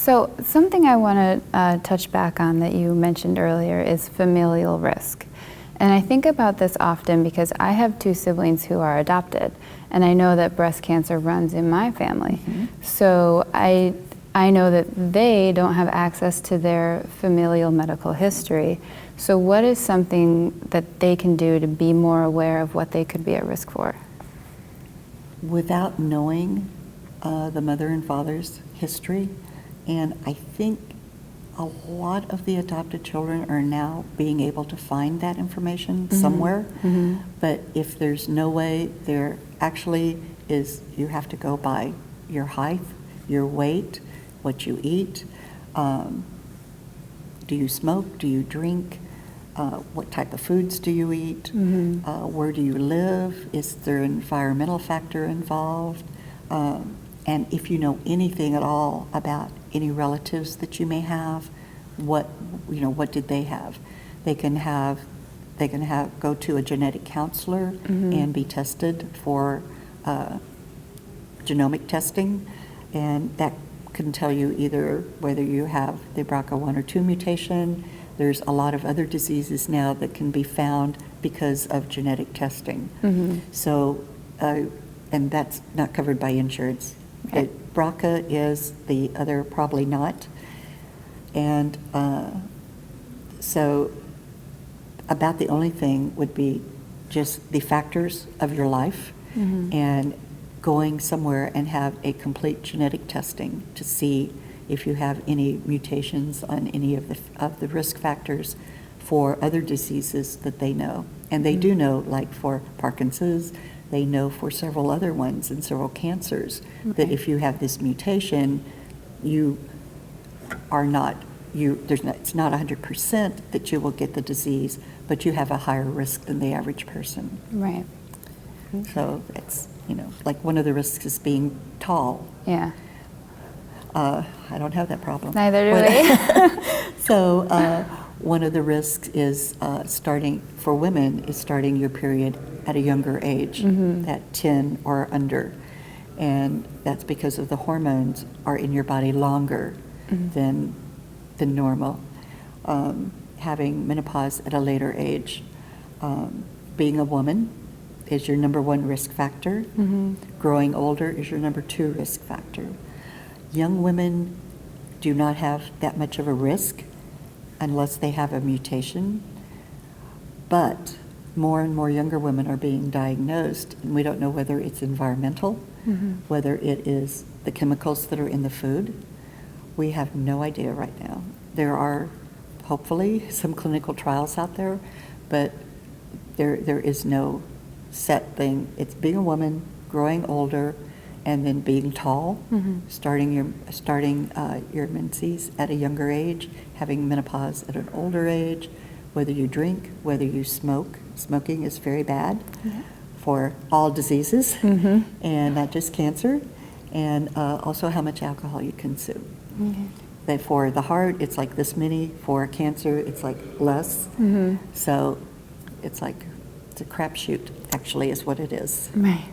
So something I want to touch back on that you mentioned earlier is familial risk. And I think about this often because I have two siblings who are adopted, and I know that breast cancer runs in my family. So I know that they don't have access to their familial medical history. So what is something that they can do to be more aware of what they could be at risk for? Without knowing the mother and father's history, and I think a lot of the adopted children are now being able to find that information somewhere, but if there's no way, there actually is, you have to go by your height, your weight, what you eat, do you smoke, do you drink, what type of foods do you eat, where do you live, is there an environmental factor involved, and if you know anything at all about any relatives that you may have, what did they have? They can go to a genetic counselor and be tested for genomic testing, and that can tell you either whether you have the BRCA1 or 2 mutation. There's a lot of other diseases now that can be found because of genetic testing. So, and that's not covered by insurance. Okay. BRCA is the other, probably not. And so about the only thing would be just the factors of your life and going somewhere and have a complete genetic testing to see if you have any mutations on any of the risk factors for other diseases that they know. And they do know, like for Parkinson's, they know for several other ones and several cancers, that if you have this mutation, you are not, it's not 100% that you will get the disease, but you have a higher risk than the average person. Right. So it's, like one of the risks is being tall. Yeah. I don't have that problem. Neither do we. So one of the risks is for women, is starting your period at a younger age, at 10 or under. And that's because of the hormones are in your body longer than normal. Having menopause at a later age. Being a woman is your number 1 risk factor. Growing older is your number 2 risk factor. Young women do not have that much of a risk unless they have a mutation, but more and more younger women are being diagnosed, and we don't know whether it's environmental, whether it is the chemicals that are in the food. We have no idea right now. There are hopefully some clinical trials out there, but there is no set thing. It's being a woman, growing older, and then being tall, starting your menses at a younger age, having menopause at an older age, whether you drink, whether you smoke. Smoking is very bad for all diseases, and not just cancer, and also how much alcohol you consume. That for the heart, it's like this many. For cancer, it's like less. So it's a crapshoot, actually, is what it is. Right.